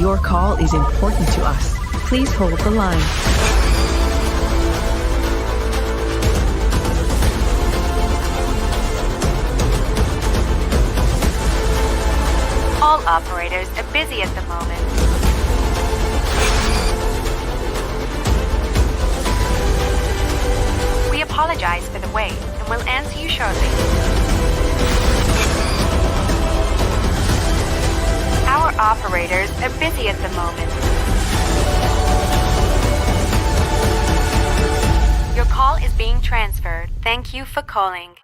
Your call is important to us. Please hold the line. All operators are busy at the moment. We apologize for the wait and will answer you shortly. Our operators are busy at the moment. Your call is being transferred. Thank you for calling.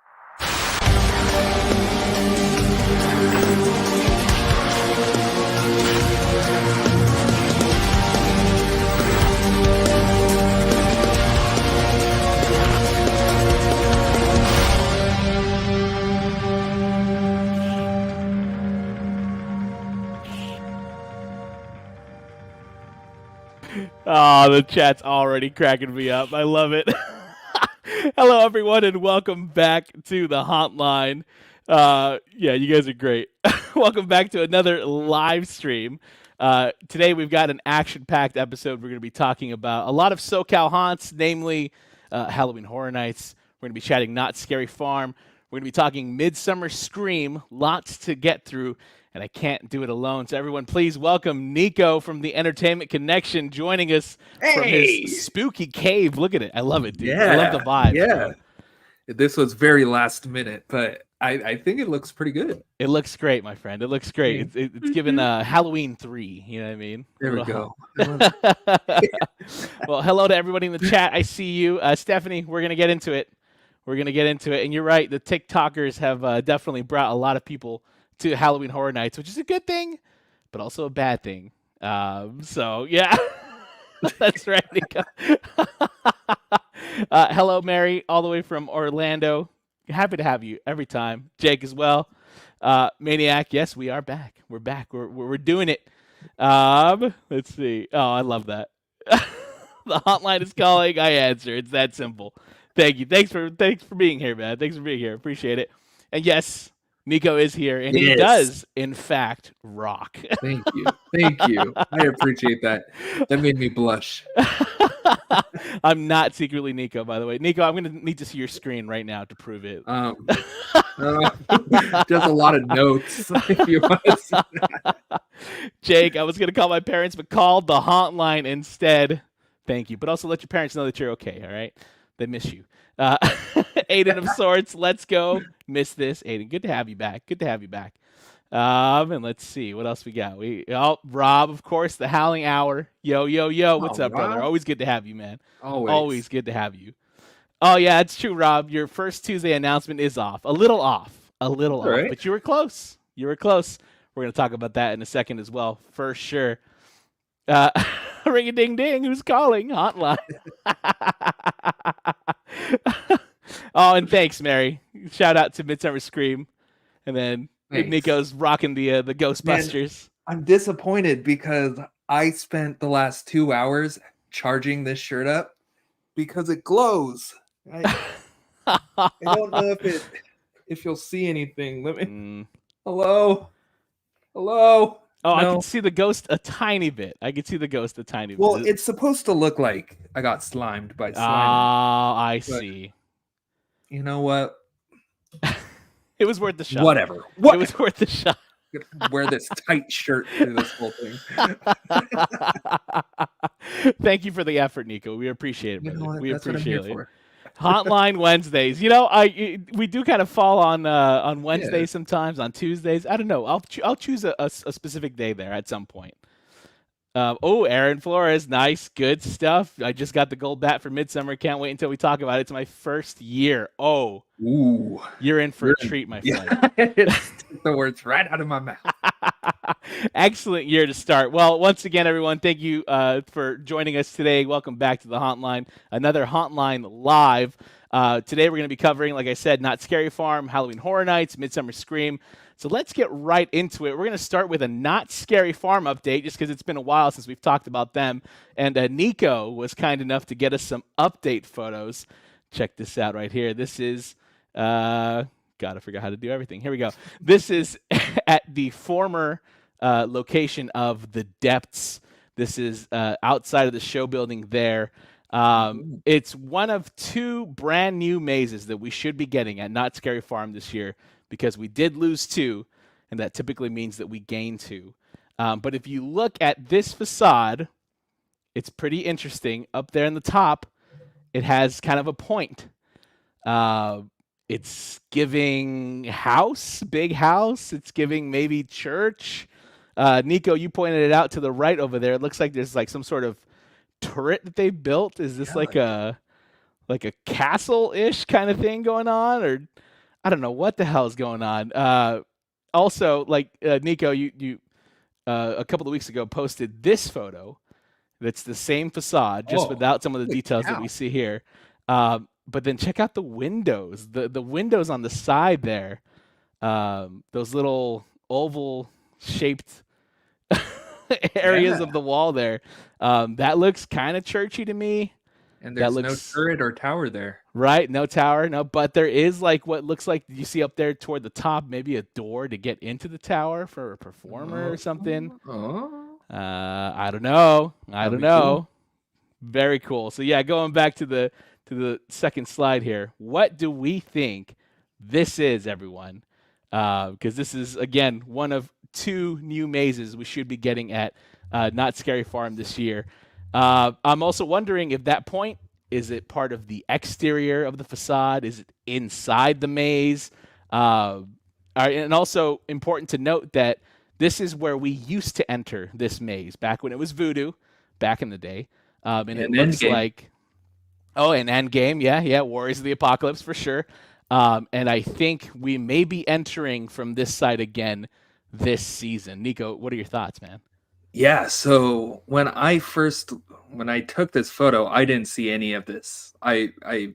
Oh, the chat's already cracking me up. I love it. Hello, everyone, and welcome back to the Hotline. Yeah, you guys are great. Welcome back to another live stream. Today, we've got an action-packed episode. We're going to be talking about a lot of SoCal haunts, namely Halloween Horror Nights. We're going to be chatting Knott Scary Farm. We're going to be talking Midsummer Scream. Lots to get through. And I can't do it alone. So everyone, please welcome Nico from the Entertainment Connection joining us from his spooky cave. Look at it. I love it, dude. I love the vibe. Yeah. This was very last minute, but I think it looks pretty good. It looks great, my friend. It looks great. It's given Halloween 3. You know what I mean? There we go. Well, hello to everybody in the chat. I see you. Stephanie, we're going to get into it. And you're right. The TikTokers have definitely brought a lot of people to Halloween Horror Nights, which is a good thing, but also a bad thing. So, yeah. That's right, Nico. Hello, Mary, all the way from Orlando. Happy to have you every time. Jake as well. Maniac, yes, we are back. We're back. We're doing it. Let's see. Oh, I love that. The hotline is calling. I answer. It's that simple. Thank you. Thanks for being here, man. Thanks for being here. Appreciate it. And yes, Nico is here, and he does, in fact, rock. Thank you. I appreciate that. That made me blush. I'm not secretly Nico, by the way. Nico, I'm going to need to see your screen right now to prove it. Just a lot of notes, if you want to see that. Jake, I was going to call my parents, but called the hotline instead. Thank you. But also let your parents know that you're okay, all right? They miss you. Aiden of sorts, let's go. Miss this, Aiden. Good to have you back. And let's see what else we got. Rob, of course, the Howling Hour. Yo. What's up, brother? Always good to have you, man. Always good to have you. Oh yeah, it's true, Rob. Your first Tuesday announcement is off. A little off, right. But you were close. We're going to talk about that in a second as well, for sure. Ring-a-ding-ding, who's calling? Hotline. Oh, and thanks, Mary. Shout out to Midsummer Scream. And then Nico's rocking the Ghostbusters. Man, I'm disappointed because I spent the last 2 hours charging this shirt up because it glows. I don't know if you'll see anything. Let me. Hello. Oh, no. I can see the ghost a tiny bit. Well, it's supposed to look like I got slimed by slime. Oh, I see. You know what? It was worth the shot. Whatever. It was worth the shot. Wear this tight shirt through this whole thing. Thank you for the effort, Nico. We appreciate it, brother. You know what? We That's appreciate what I'm here it. Hotline Wednesdays. You know, we do kind of fall on Wednesdays sometimes, on Tuesdays. I don't know. I'll choose a specific day there at some point. Aaron Flores, nice, good stuff. I just got the gold bat for Midsummer. Can't wait until we talk about it. It's my first year. Oh, ooh, you're in for a treat, my friend. It's the words right out of my mouth. Excellent year to start. Well, once again, everyone, thank you for joining us today. Welcome back to the Hotline, another Hotline Live. Today we're going to be covering, like I said, Knott Scary Farm, Halloween Horror Nights, Midsummer Scream. So let's get right into it. We're going to start with a Knott Scary Farm update, just because it's been a while since we've talked about them. And Nico was kind enough to get us some update photos. Check this out right here. This is, God, I forgot how to do everything. Here we go. This is at the former location of the depths. This is outside of the show building there. Mhm. It's one of 2 brand new mazes that we should be getting at Not Scary Farm this year, because we did lose 2, and that typically means that we gain 2. But if you look at this facade, it's pretty interesting. Up there in the top, it has kind of a point. It's giving house, big house. It's giving maybe church. Nico, you pointed it out to the right over there. It looks like there's like some sort of turret that they built. Is this Yeah, like a castle-ish kind of thing going on, or I don't know what the hell's going on. Also, like Nico, you a couple of weeks ago posted this photo. That's the same facade, just Oh, without some of the holy details that cow. we see here. But then check out the windows. The windows on the side there. Those little oval shaped areas Yeah. of the wall there. That looks kind of churchy to me. And That there's no looks turret or tower there. right. No tower, no. But there is like what looks like you see up there toward the top, maybe a door to get into the tower for a performer or something. Oh, I don't know. I that'd don't be cool. know. Very cool. So yeah, going back to the second slide here. What do we think this is, everyone? Because this is again one of 2 new mazes we should be getting at Not Scary Farm this year. I'm also wondering if that point is it part of the exterior of the facade? Is it inside the maze? All right, and also important to note that this is where we used to enter this maze back when it was Voodoo, back in the day. And it And looks Endgame. like, oh, an Endgame, yeah, Warriors of the Apocalypse for sure. And I think we may be entering from this side again this season. Nico, what are your thoughts, man? Yeah, so when I took this photo, I didn't see any of this. It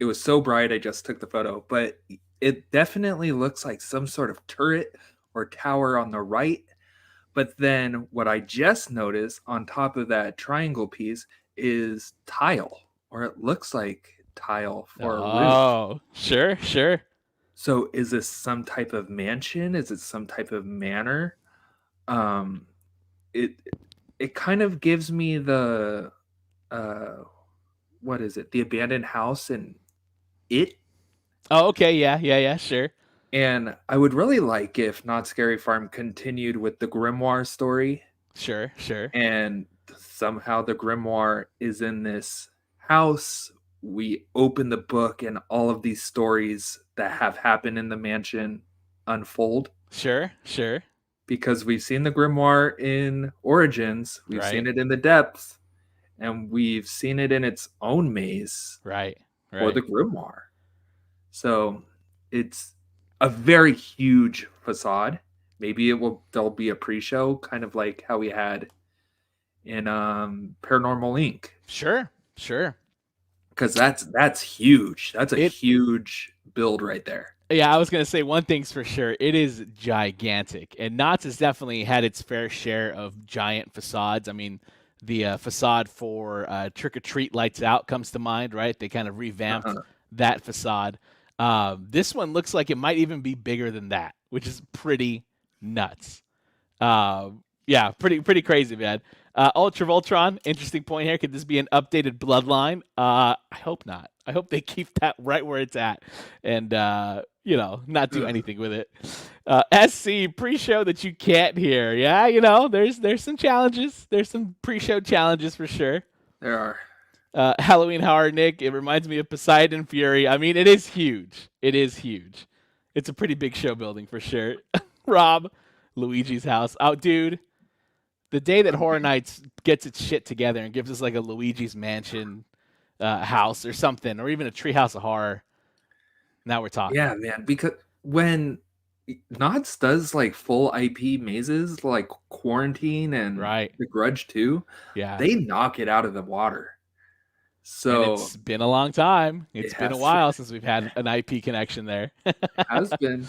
was so bright I just took the photo, but it definitely looks like some sort of turret or tower on the right. But then what I just noticed on top of that triangle piece is tile, or it looks like tile for a roof. Oh, sure. So is this some type of mansion? Is it some type of manor? Um it it kind of gives me the uh what is it? The abandoned house and it. Oh, okay, yeah, sure. And I would really like if Not Scary Farm continued with the grimoire story, Sure. and somehow the grimoire is in this house. We open the book and all of these stories that have happened in the mansion unfold, Sure. because we've seen the grimoire in Origins, we've Right. seen it in the depths, and we've seen it in its own maze Right. or the grimoire. So it's a very huge facade. Maybe there'll be a pre-show, kind of like how we had in Paranormal Inc. Sure. Because that's huge. That's a It huge build right there. Yeah, I was gonna say one thing's for sure. It is gigantic, and Knott's has definitely had its fair share of giant facades. I mean, the facade for Trick or Treat Lights Out comes to mind, right? They kind of revamped Uh-huh. that facade. This one looks like it might even be bigger than that, which is pretty nuts. Yeah, pretty crazy, man. Ultra Voltron, interesting point here. Could this be an updated bloodline? I hope not. I hope they keep that right where it's at, and not do Ugh. anything with it. SC pre-show that you can't hear. Yeah, there's some challenges. There's some pre-show challenges for sure. There are. Halloween Horror Nick. It reminds me of Poseidon Fury. I mean, it is huge. It's a pretty big show building for sure. Rob, Luigi's house. Oh, dude. The day that Horror Nights gets its shit together and gives us like a Luigi's Mansion house or something, or even a Treehouse of Horror, now we're talking. Yeah, man. Because when Knott's does like full IP mazes, like Quarantine and Right. The Grudge 2, Yeah. they knock it out of the water. And So it's been a long time. It's it been a has while since we've had an IP connection there. has been.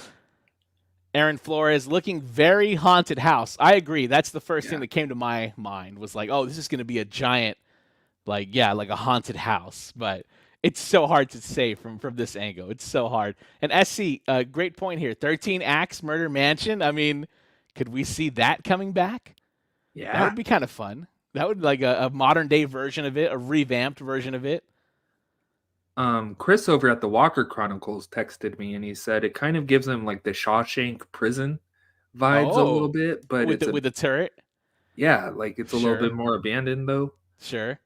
Aaron Flores looking very haunted house. I agree. That's the first thing Yeah. that came to my mind was like, oh, this is going to be a giant, like a haunted house. But it's so hard to say from this angle. It's so hard. And SC, great point here. 13 acts, murder mansion. I mean, Could we see that coming back? That Yeah. would be kind of fun. That would be like a modern day version of it, a revamped version of it. Chris over at the Walker Chronicles texted me and he said it kind of gives him like the Shawshank prison vibes a little bit, but with it's with the turret. like it's a little Sure. bit more abandoned though. Sure.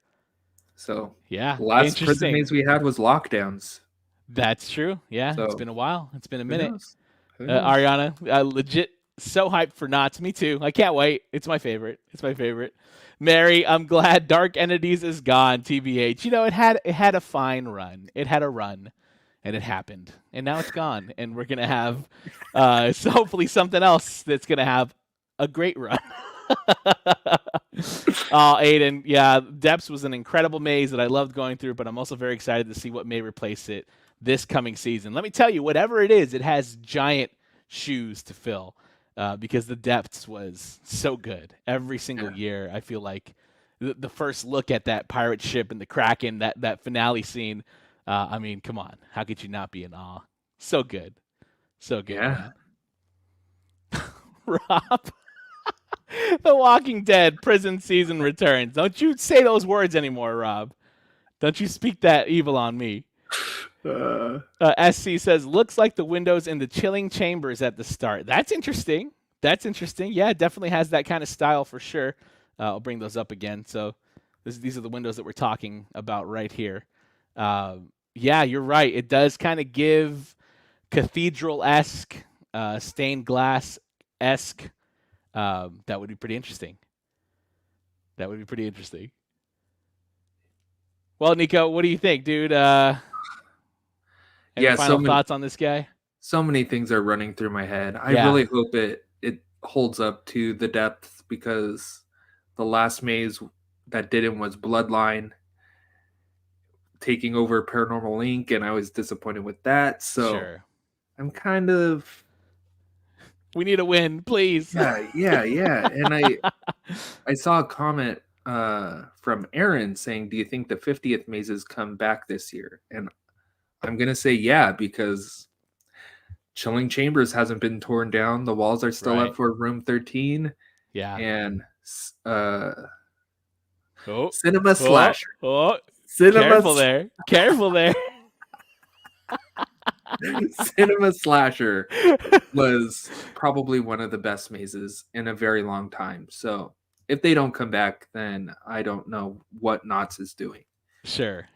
So Yeah. the last prison Interesting. maze we had was lockdowns. That's true. Yeah. It's So been a while. It's been a who minute. knows? Who knows? Ariana, legit so hyped for Knotts. Me too. I can't wait. It's my favorite. Mary, I'm glad Dark Entities is gone. TBH. You know, it had a fine run. It had a run, and it happened, and now it's gone. And we're gonna have, so hopefully something else that's gonna have a great run. Aiden, yeah, Depths was an incredible maze that I loved going through, but I'm also very excited to see what may replace it this coming season. Let me tell you, whatever it is, it has giant shoes to fill. Because the Depths was so good every single year. I feel like the first look at that pirate ship and the Kraken, that finale scene. I mean, come on, how could you not be in awe? So good, Yeah. man. Rob, The Walking Dead prison season returns. Don't you say those words anymore, Rob. Don't you speak that evil on me. SC says, looks like the windows in the chilling chambers at the start. That's interesting. Yeah, it definitely has that kind of style for sure. I'll bring those up again. So these are the windows that we're talking about right here. Yeah, you're right. It does kind of give cathedral-esque, stained glass-esque. That would be pretty interesting. Well, Nico, what do you think, dude? Any final thoughts on this guy? So many things are running through my head. I Yeah. really hope it holds up to the depth because the last maze that didn't was Bloodline taking over Paranormal Inc. and I was disappointed with that. So Sure. I'm kind of We need a win, please. yeah. And I saw a comment from Aaron saying, "Do you think the 50th mazes come back this year?" And I'm gonna say yeah because Chilling Chambers hasn't been torn down. The walls are still up for Room 13. Yeah. And Cinema Slasher. Careful there. Cinema Slasher was probably one of the best mazes in a very long time. So if they don't come back, then I don't know what Knotts is doing. Sure.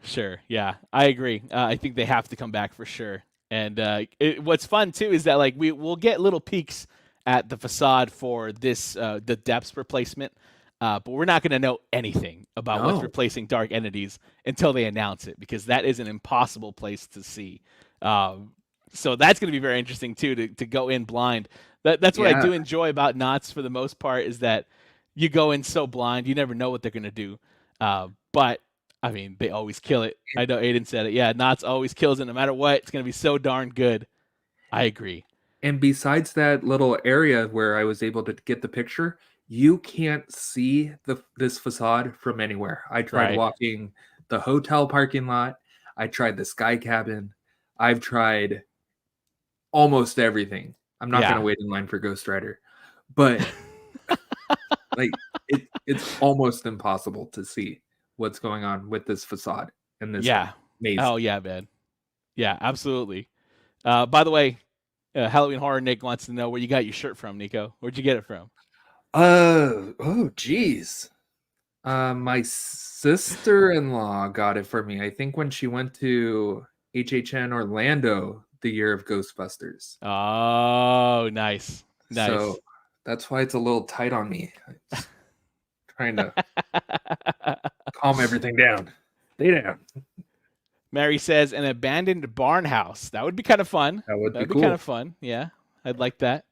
Yeah, I agree. I think they have to come back for sure. And what's fun too is that like we'll get little peeks at the facade for this the Depths replacement, but we're not going to know anything about what's replacing Dark Entities until they announce it because that is an impossible place to see. So that's going to be very interesting too to go in blind. That's what I do enjoy about Knotts for the most part is that you go in so blind, you never know what they're going to do. But I mean, they always kill it. I know Aiden said it. Yeah, Knotts always kills it no matter what. It's going to be so darn good. I agree. And besides that little area where I was able to get the picture, you can't see this facade from anywhere. I tried walking the hotel parking lot. I tried the sky cabin. I've tried almost everything. I'm not going to wait in line for Ghost Rider. But like it's almost impossible to see what's going on with this facade and this maze. Oh yeah, man. Yeah, absolutely. By the way, Halloween Horror Nick wants to know where you got your shirt from, Nico. Where'd you get it from? Oh geez. My sister-in-law got it for me. I think when she went to HHN Orlando the year of Ghostbusters. Oh, nice. So that's why it's a little tight on me. Trying to calm everything down. Stay down. Mary says an abandoned barn house. That would be kind of fun. That'd be cool. Kind of fun. Yeah, I'd like that.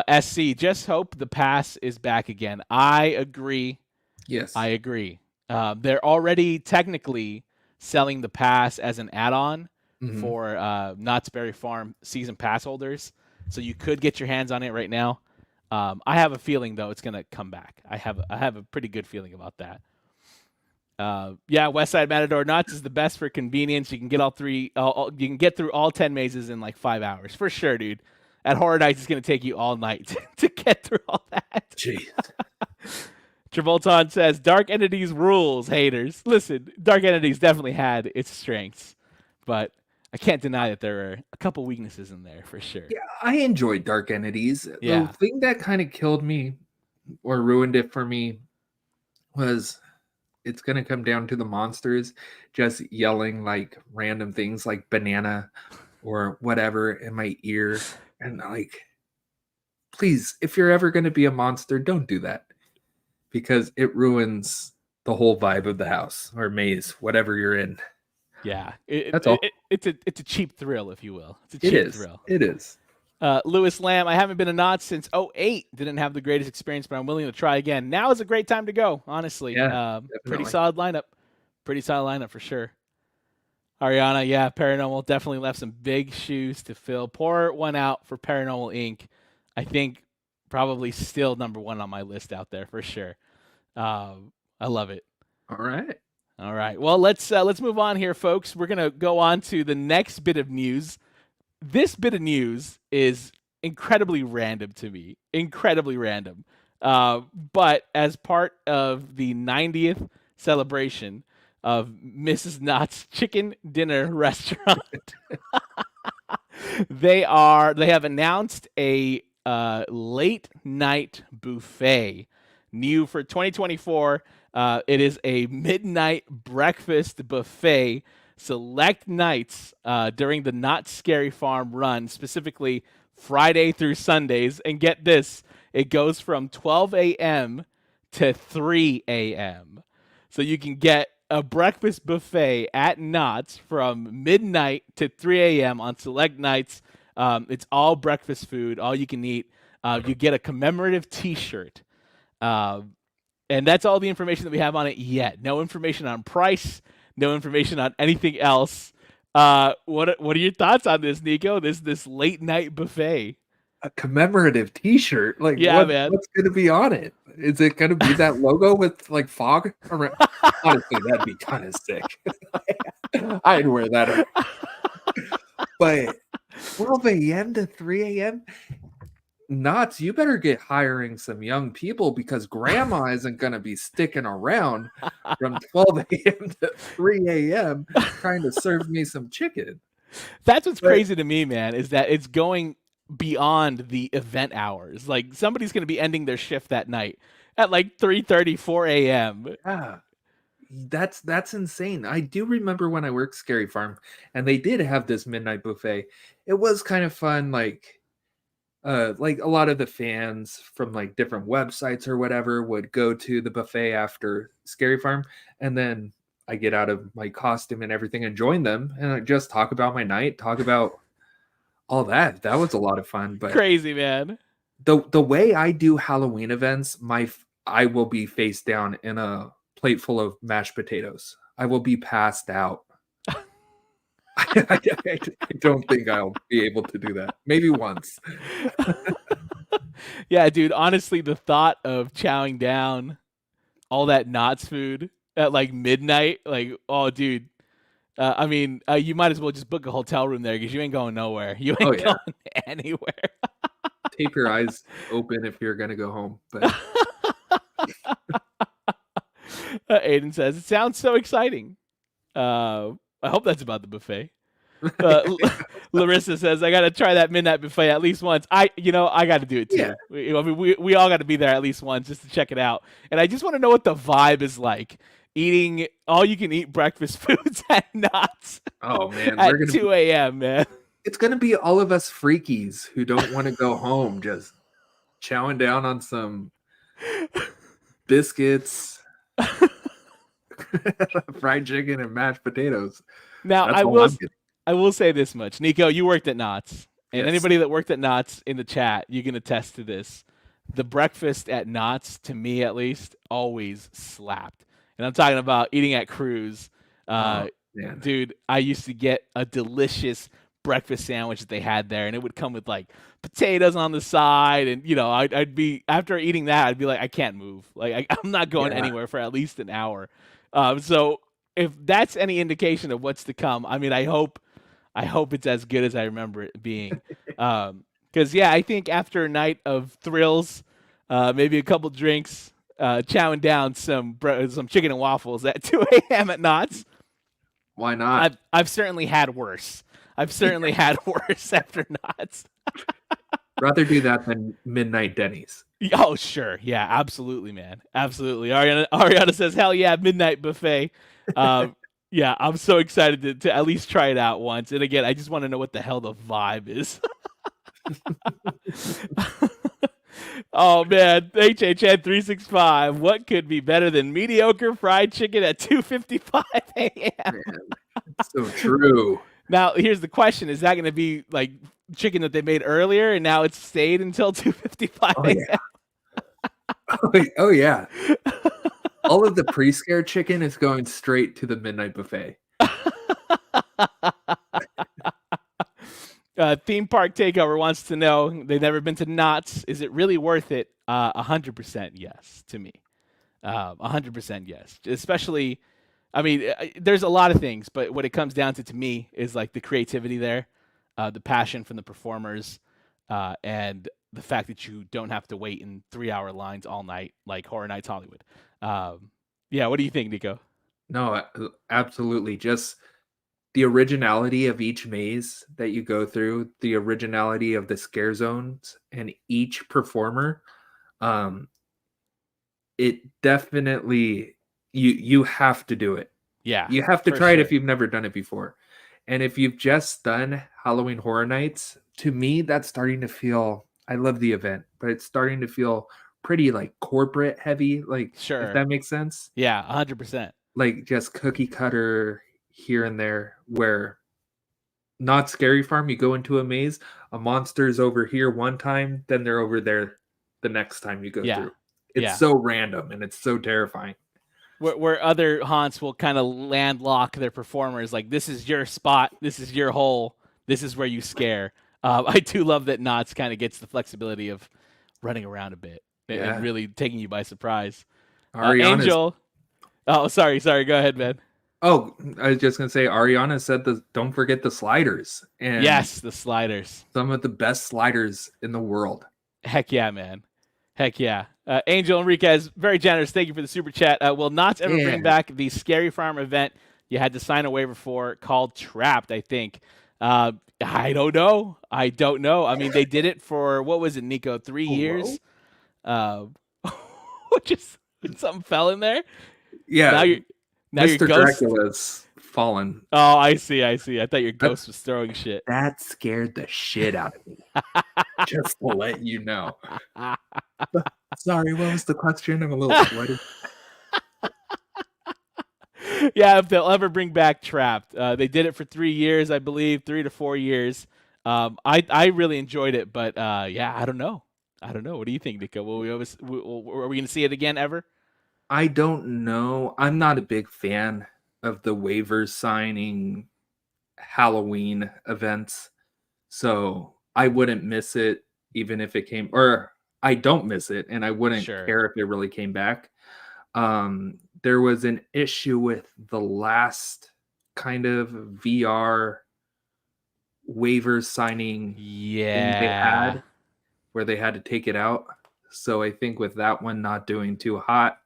SC, just hope the pass is back again. I agree. Yes. I agree. They're already technically selling the pass as an add-on for Knott's Berry Farm season pass holders. So you could get your hands on it right now. I have a feeling though it's gonna come back. I have a pretty good feeling about that. Westside Matador Knott's is the best for convenience. You can get you can get through all 10 mazes in like 5 hours for sure, dude. at Horror Nights, it's going to take you all night to get through all that. Jeez. Travolton says, Dark Entities rules, haters. Listen, Dark Entities definitely had its strengths, but I can't deny that there are a couple weaknesses in there for sure. Yeah, I enjoyed Dark Entities. Yeah. The thing that kind of killed me or ruined it for me was it's going to come down to the monsters just yelling like random things like banana or whatever in my ear. And like, please, if you're ever going to be a monster, don't do that, because it ruins the whole vibe of the house or maze, whatever you're in. Yeah, That's all. It's a cheap thrill, if you will. It's a It cheap is. thrill. It is. Lewis Lamb, I haven't been a Knott since '08. Didn't have the greatest experience, but I'm willing to try again. Now is a great time to go, honestly. Yeah, pretty definitely. solid lineup. Pretty solid lineup for sure. Ariana, yeah, Paranormal definitely left some big shoes to fill. Pour one out for Paranormal Inc. I think probably still number one on my list out there for sure. I love it. All right. All right. Well, let's move on here, folks. We're gonna go on to the next bit of news. This bit of news is incredibly random to me. Incredibly random. But as part of the 90th celebration of Mrs. Knott's Chicken Dinner Restaurant, they have announced a late night buffet, new for 2024. It is a midnight breakfast buffet, select nights during the Not Scary Farm run, specifically Friday through Sundays. And get this, it goes from 12 a.m. to 3 a.m. So you can get a breakfast buffet at Knott's from midnight to 3 a.m. on select nights. It's all breakfast food, all you can eat. You get a commemorative T-shirt. And that's all the information that we have on it yet. No information on price, no information on anything else. What are your thoughts on this, Nico? This late night buffet? A commemorative T-shirt, like Yeah, man. What's going to be on it? Is it going to be that logo with like fog around? Honestly, that'd be kind of sick. I'd wear that. But 12 a.m. to 3 a.m. Knott's, you better get hiring some young people, because grandma isn't going to be sticking around from 12 a.m. to 3 a.m. trying to serve me some chicken. That's what's crazy to me, man, is that it's going beyond the event hours. Like, somebody's going to be ending their shift that night at like 3:30, 4 a.m. Yeah, that's insane. I do remember when I worked Scary Farm and they did have this midnight buffet. It was kind of fun, like a lot of the fans from like different websites or whatever would go to the buffet after Scary Farm, and then I get out of my costume and everything and join them and I just talk about my night, talk about all that. That was a lot of fun. But Crazy, man. The way I do Halloween events, I will be face down in a plate full of mashed potatoes. I will be passed out. I don't think I'll be able to do that. Maybe once. Yeah, dude. Honestly, the thought of chowing down all that Knott's food at like midnight, like, oh, dude. I mean, you might as well just book a hotel room there, because you ain't going nowhere. You ain't going anywhere. Tape your eyes open if you're gonna go home. But Aiden says, it sounds so exciting. I hope that's about the buffet. Larissa says, I got to try that midnight buffet at least once. I got to do it too. Yeah. We all got to be there at least once just to check it out. And I just want to know what the vibe is like, eating all you can eat breakfast foods at Knott's. Oh man, at 2 a.m., man. It's gonna be all of us freakies who don't want to go home, just chowing down on some biscuits, fried chicken, and mashed potatoes. Now, That's I will say this much. Nico, you worked at Knott's. And Yes. anybody that worked at Knott's in the chat, you can attest to this. The breakfast at Knott's, to me at least, always slapped. And I'm talking about eating at Cruise. Man. Dude, I used to get a delicious breakfast sandwich that they had there, and it would come with like potatoes on the side, and I'd be, after eating that, I'd be like, I can't move. Like I'm not going anywhere for at least an hour. So if that's any indication of what's to come, I mean, I hope it's as good as I remember it being. Because yeah, I think after a night of thrills, maybe a couple drinks, chowing down some chicken and waffles at 2 a.m. at Knott's, Why not? I've certainly had worse. I've certainly had worse after Knott's. Rather do that than midnight Denny's. Oh, sure. Yeah, absolutely, man. Absolutely. Ariana says, hell yeah, midnight buffet. Yeah, I'm so excited to at least try it out once. And again, I just want to know what the hell the vibe is. Oh, man. HHN365. What could be better than mediocre fried chicken at 2:55 a.m.? Man, it's so true. Now, here's the question. Is that going to be like chicken that they made earlier and now it's stayed until 2:55 a.m.? Oh yeah. All of the pre-scared chicken is going straight to the midnight buffet. Theme Park Takeover wants to know, they've never been to Knott's. Is it really worth it? 100% yes to me. 100% yes. Especially, I mean, there's a lot of things, but what it comes down to me is like the creativity there, the passion from the performers, and the fact that you don't have to wait in 3-hour lines all night like Horror Nights Hollywood. Yeah, what do you think, Nico? No, absolutely. Just the originality of each maze that you go through, the originality of the scare zones and each performer. It definitely you have to do it. Yeah. You have to for try it sure. if you've never done it before. And if you've just done Halloween Horror Nights, to me that's starting to feel, I love the event, but it's starting to feel pretty like corporate heavy, like Sure. if that makes sense. Yeah, 100%. Like just cookie cutter here and there, where not Scary Farm, you go into a maze, a monster's over here one time, then they're over there the next time you go Yeah. through. It's Yeah. so random and it's so terrifying. Where other haunts will kind of landlock their performers, like this is your spot, this is your hole, this is where you scare. I do love that Knott's kind of gets the flexibility of running around a bit Yeah. and really taking you by surprise. Ariana's Angel, oh sorry, go ahead, man. Oh, I was just gonna say, Ariana said don't forget the sliders. And Yes, the sliders. some of the best sliders in the world. Heck yeah, man. Heck yeah. Angel Enriquez, very generous. Thank you for the super chat. Will Knott's ever bring back the Scary Farm event you had to sign a waiver for called Trapped, I think? I don't know. I mean, they did it for, what was it, Nico, 3 years? Just something fell in there? Yeah. Now your Mr. ghost. Dracula's fallen. Oh, I see. I thought your ghost was throwing shit. That scared the shit out of me. Just to let you know. Sorry, what was the question? I'm a little sweaty. Yeah, if they'll ever bring back Trapped. They did it for 3 years, I believe, 3 to 4 years. I really enjoyed it, but yeah, I don't know. What do you think, Nico? Are we going to see it again ever? I don't know. I'm not a big fan of the waivers signing Halloween events. So I wouldn't miss it even if it came, or I don't miss it, and I wouldn't care if it really came back. There was an issue with the last kind of VR waivers signing thing they had, where they had to take it out. So I think with that one not doing too hot,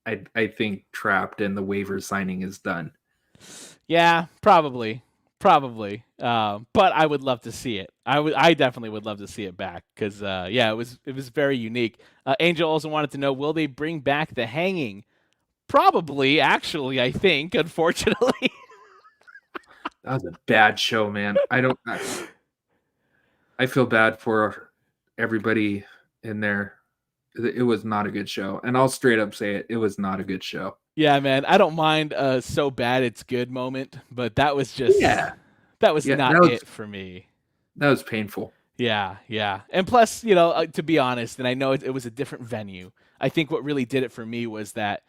I think Trapped and the waiver signing is done. Yeah, probably. But I would love to see it. I definitely would love to see it back because yeah, it was very unique. Angel also wanted to know, will they bring back the hanging? Probably, actually, I think. Unfortunately, that was a bad show, man. I feel bad for everybody in there. It was not a good show, and I'll straight up say it. It was not a good show. Yeah, man. I don't mind so bad it's good moment, but that was just that was not it for me. That was painful. Yeah. And plus, to be honest, and I know it was a different venue. I think what really did it for me was that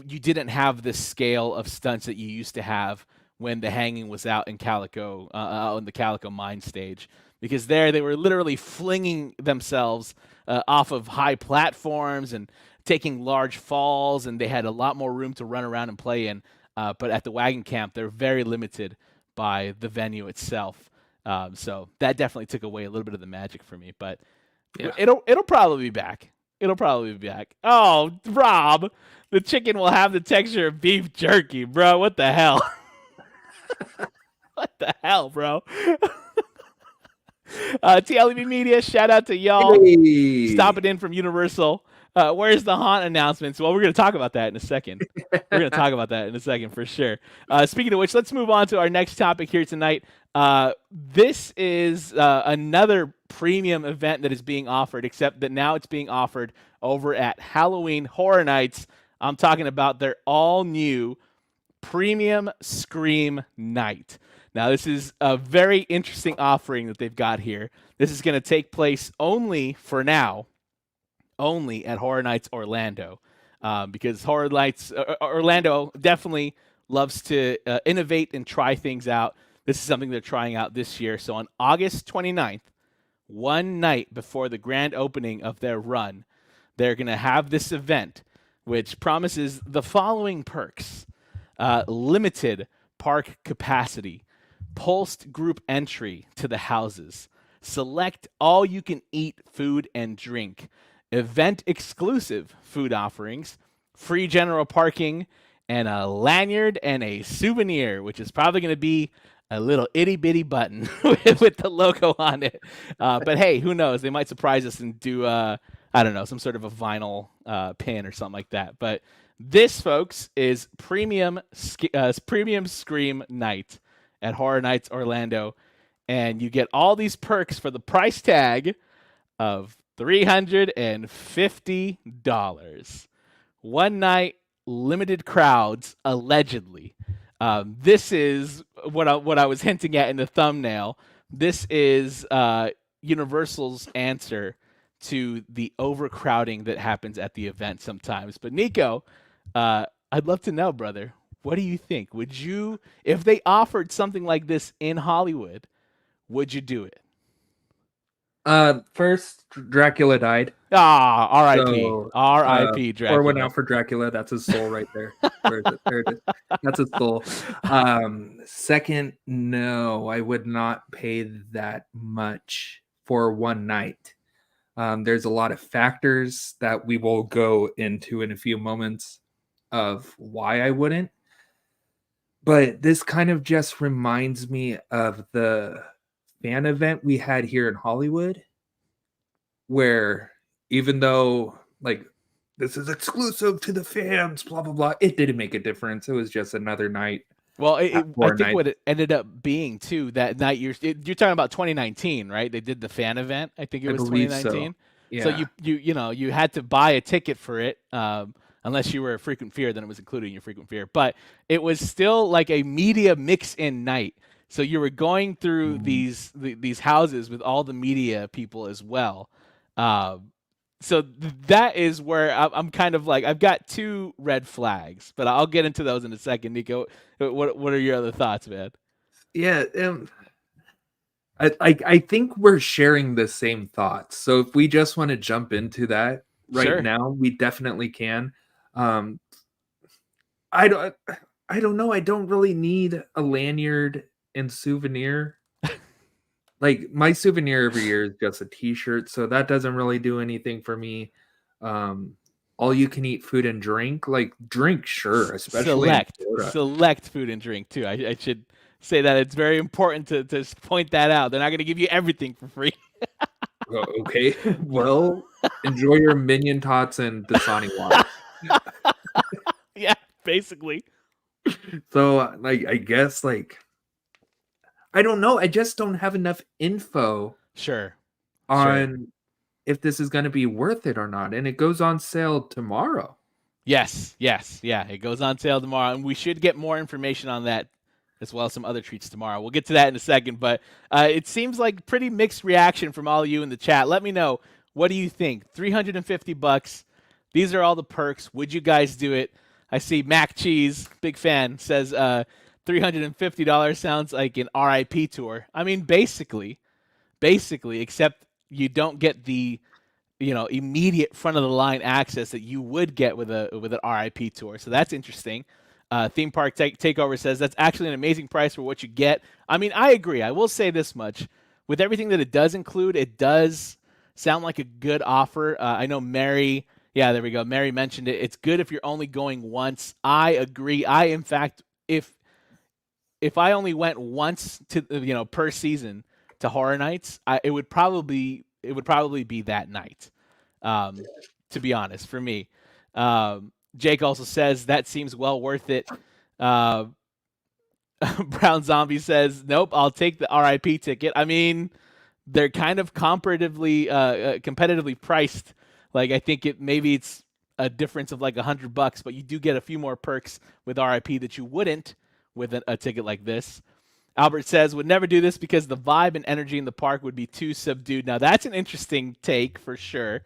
you didn't have the scale of stunts that you used to have when the hanging was out in Calico, on the Calico Mine stage. Because there they were literally flinging themselves off of high platforms and taking large falls, and they had a lot more room to run around and play in. But at the Wagon Camp, they're very limited by the venue itself. So that definitely took away a little bit of the magic for me. But Yeah. it'll probably be back. It'll probably be back. Oh, Rob, the chicken will have the texture of beef jerky, bro. What the hell? What the hell, bro? TLEB Media, shout out to y'all. Hey. Stopping in from Universal. Where's the haunt announcements? Well, we're going to talk about that in a second. We're going to talk about that in a second for sure. Speaking of which, let's move on to our next topic here tonight. This is another premium event that is being offered, except that now it's being offered over at Halloween Horror Nights. I'm talking about their all-new Premium Scream Night. Now, this is a very interesting offering that they've got here. This is going to take place only for now, only at Horror Nights Orlando, because Horror Nights Orlando definitely loves to innovate and try things out. This is something they're trying out this year. So on August 29th, one night before the grand opening of their run, they're going to have this event, which promises the following perks. Limited park capacity, pulsed group entry to the houses, select all-you-can-eat food and drink, event-exclusive food offerings, free general parking, and a lanyard and a souvenir, which is probably going to be a little itty-bitty button with the logo on it. But hey, who knows? They might surprise us and do, I don't know, some sort of a vinyl pin or something like that. But this, folks, is Premium Scream Night at Horror Nights Orlando, and you get all these perks for the price tag of $350. One night, limited crowds, allegedly. This is what I was hinting at in the thumbnail. This is Universal's answer to the overcrowding that happens at the event sometimes. But Nico, I'd love to know, brother, what do you think? Would you, if they offered something like this in Hollywood, would you do it? First, Dracula died. Ah, R.I.P. So, R.I.P. Dracula. Or went out for Dracula. That's his soul right there. Where is it? There it is. That's his soul. Second, no, I would not pay that much for one night. There's a lot of factors that we will go into in a few moments of why I wouldn't. But this kind of just reminds me of the fan event we had here in Hollywood, where even though like this is exclusive to the fans, blah blah blah, it didn't make a difference. It was just another night. Well, I think what it ended up being too that night, you're talking about 2019, right? They did the fan event. I think it was 2019. So. Yeah. So you had to buy a ticket for it, unless you were a frequent fear, then it was included in your frequent fear. But it was still like a media mix-in night. So you were going through these houses with all the media people as well. So that is where I'm kind of like, I've got two red flags, but I'll get into those in a second. Nico, what are your other thoughts, man? Yeah, I think we're sharing the same thoughts. So if we just want to jump into that right now, we definitely can. I don't know. I don't really need a lanyard and souvenir. Like my souvenir every year is just a t-shirt, so that doesn't really do anything for me. All you can eat food and drink, like drink, sure, especially select food and drink too. I should say that it's very important to point that out. They're not going to give you everything for free. Okay, well, enjoy your Minion Tots and Dasani water. Yeah, basically. So, like, I guess, like, I don't know. I just don't have enough info. On if this is going to be worth it or not, and it goes on sale tomorrow. Yes, yeah, it goes on sale tomorrow, and we should get more information on that as well as some other treats tomorrow. We'll get to that in a second, but it seems like pretty mixed reaction from all of you in the chat. Let me know, what do you think? $350. These are all the perks. Would you guys do it? I see Mac Cheese, big fan, says $350 sounds like an RIP tour. I mean, basically, except you don't get the immediate front of the line access that you would get with an RIP tour. So that's interesting. Theme Park Takeover says that's actually an amazing price for what you get. I mean, I agree. I will say this much: with everything that it does include, it does sound like a good offer. I know Mary. Yeah, there we go. Mary mentioned it. It's good if you're only going once. I agree. In fact, if I only went once to per season to Horror Nights, it would probably be that night. To be honest, for me. Jake also says that seems well worth it. Brown Zombie says, nope, I'll take the RIP ticket. I mean, they're kind of competitively priced. Like, I think maybe it's a difference of like $100, but you do get a few more perks with RIP that you wouldn't with a ticket like this. Albert says, would never do this because the vibe and energy in the park would be too subdued. Now, that's an interesting take for sure.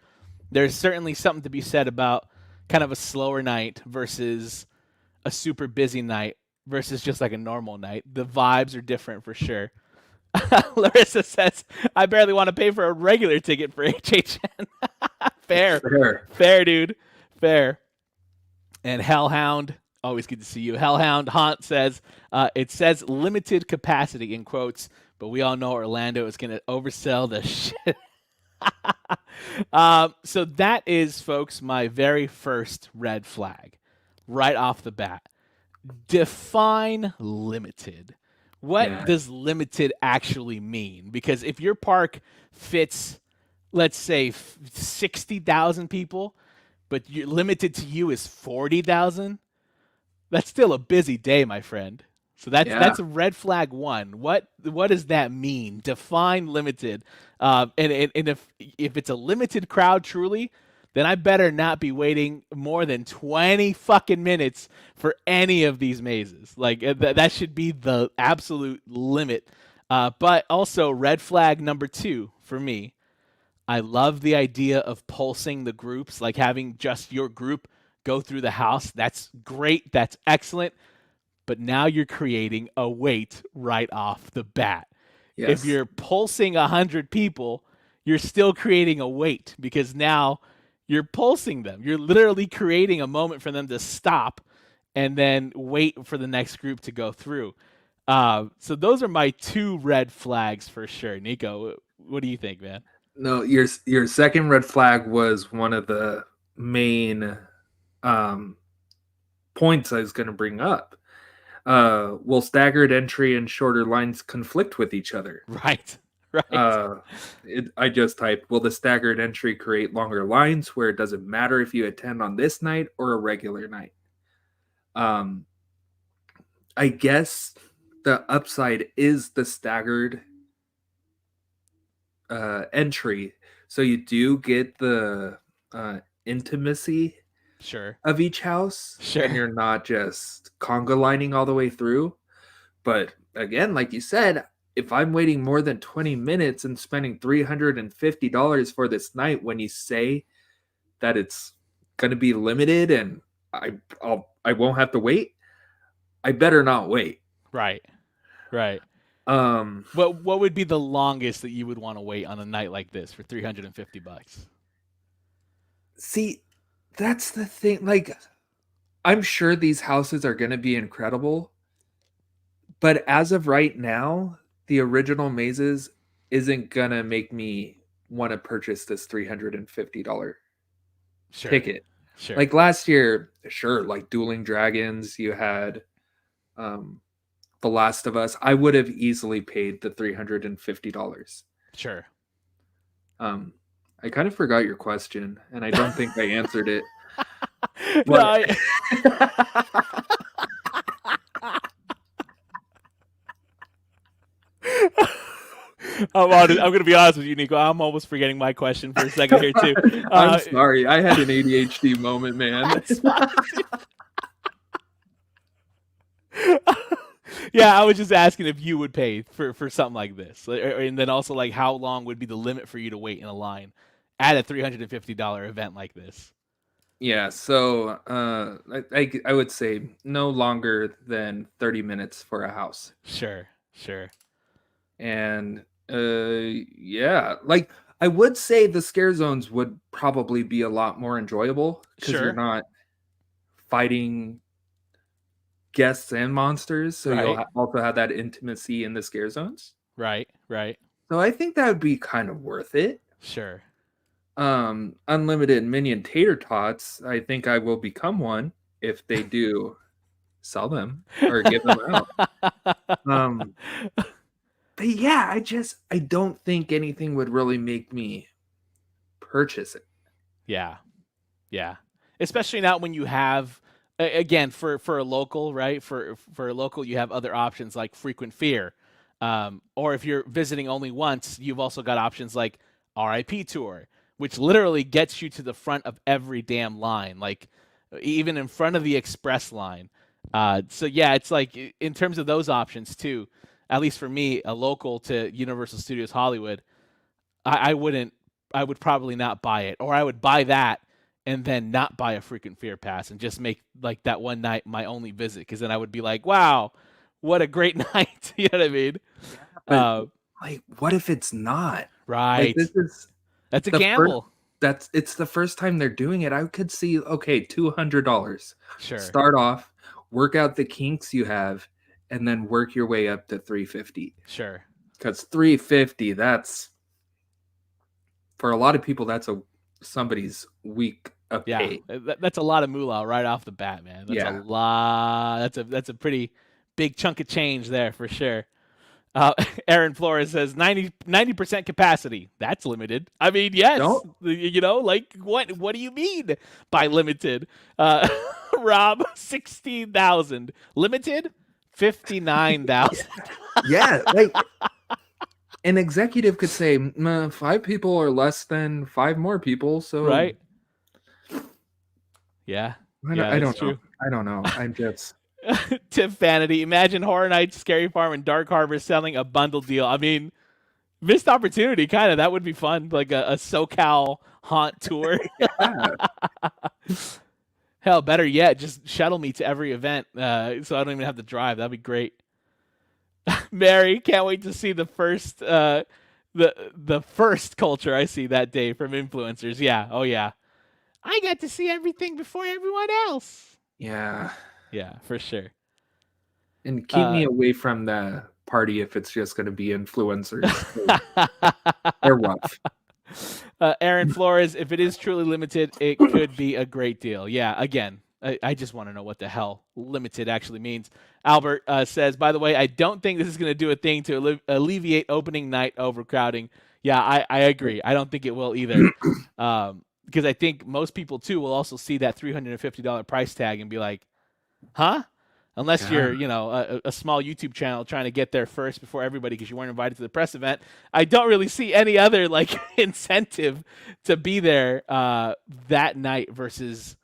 There's certainly something to be said about kind of a slower night versus a super busy night versus just like a normal night. The vibes are different for sure. Larissa says, I barely want to pay for a regular ticket for HHN. Fair, dude. Fair. And Hellhound, always good to see you. Hellhound Haunt says, it says limited capacity in quotes, but we all know Orlando is going to oversell the shit. So that is, folks, my very first red flag right off the bat. Define limited. What does limited actually mean? Because if your park fits, let's say, 60,000 people, but you're limited to you is 40,000, that's still a busy day, my friend. So that's a red flag one. What does that mean? Define limited. And if it's a limited crowd truly, then I better not be waiting more than 20 fucking minutes for any of these mazes. Like that should be the absolute limit. But also red flag number 2 for me. I love the idea of pulsing the groups, like having just your group go through the house. That's great. That's excellent. But now you're creating a wait right off the bat. Yes. If you're pulsing 100 people, you're still creating a wait because now you're pulsing them. You're literally creating a moment for them to stop and then wait for the next group to go through. So those are my 2 red flags for sure. Nico, what do you think, man? No, your second red flag was one of the main points I was going to bring up. Will staggered entry and shorter lines conflict with each other? Right. I just typed, will the staggered entry create longer lines where it doesn't matter if you attend on this night or a regular night? I guess the upside is the staggered entry. So you do get the intimacy of each house. Sure. And you're not just conga lining all the way through. But again, like you said, if I'm waiting more than 20 minutes and spending $350 for this night when you say that it's going to be limited and I won't have to wait, I better not wait. Right. What would be the longest that you would want to wait on a night like this for $350? See, that's the thing. Like, I'm sure these houses are going to be incredible, but as of right now, the original mazes isn't going to make me want to purchase this $350 ticket. Sure. Like last year, sure, like Dueling Dragons, you had The Last of Us. I would have easily paid the $350. Sure. I kind of forgot your question, and I don't think I answered it. No, I'm going to be honest with you, Nico. I'm almost forgetting my question for a second here, too. I'm sorry. I had an ADHD moment, man. Yeah, I was just asking if you would pay for something like this. And then also, like, how long would be the limit for you to wait in a line at a $350 event like this? Yeah, so I would say no longer than 30 minutes for a house. Sure. And yeah, like I would say the scare zones would probably be a lot more enjoyable because you're not fighting guests and monsters, so you'll Right. also have that intimacy in the scare zones. Right. So I think that would be kind of worth it. Sure. Unlimited minion tater tots. I think I will become one if they do sell them or give them out. But yeah, I don't think anything would really make me purchase it. Yeah. Especially not when you have, again, for a local, right? For a local, you have other options like frequent fear, or if you're visiting only once, you've also got options like RIP tour, which literally gets you to the front of every damn line, like even in front of the express line. So yeah, it's like in terms of those options too. At least for me, a local to Universal Studios Hollywood, I wouldn't. I would probably not buy it, or I would buy that and then not buy a freaking fear pass and just make like that one night my only visit, because then I would be like, wow, what a great night. You know what I mean? But like, what if it's not? Right. Like, this is That's a the gamble. it's the first time they're doing it. I could see, okay, $200. Sure. Start off, work out the kinks you have, and then work your way up to $350. Sure. Because $350, that's for a lot of people, that's somebody's week of pay. That's a lot of moolah right off the bat, man. That's a lot. That's a pretty big chunk of change there for sure. Aaron Flores says 90% capacity. That's limited. I mean, yes. You know, like what do you mean by limited? Rob, 16,000. Limited? 59,000. Yeah, like an executive could say 5 people or less than 5 more people. So right. Yeah. I don't know. I don't know. I'm just Tip Vanity. Imagine Horror Nights, Scary Farm, and Dark Harbor selling a bundle deal. I mean, missed opportunity, kind of. That would be fun, like a SoCal haunt tour. Hell, better yet, just shuttle me to every event, so I don't even have to drive. That'd be great. Mary, can't wait to see the first the first culture I see that day from influencers. Yeah, oh yeah. I got to see everything before everyone else. Yeah, for sure. And keep me away from the party if it's just going to be influencers. They're rough. Aaron Flores, if it is truly limited, it could be a great deal. Yeah, again, I just want to know what the hell limited actually means. Albert says, by the way, I don't think this is going to do a thing to alleviate opening night overcrowding. Yeah, I agree. I don't think it will either. Because I think most people, too, will also see that $350 price tag and be like, huh? Unless you're, you know, a small YouTube channel trying to get there first before everybody because you weren't invited to the press event. I don't really see any other, like, incentive to be there that night versus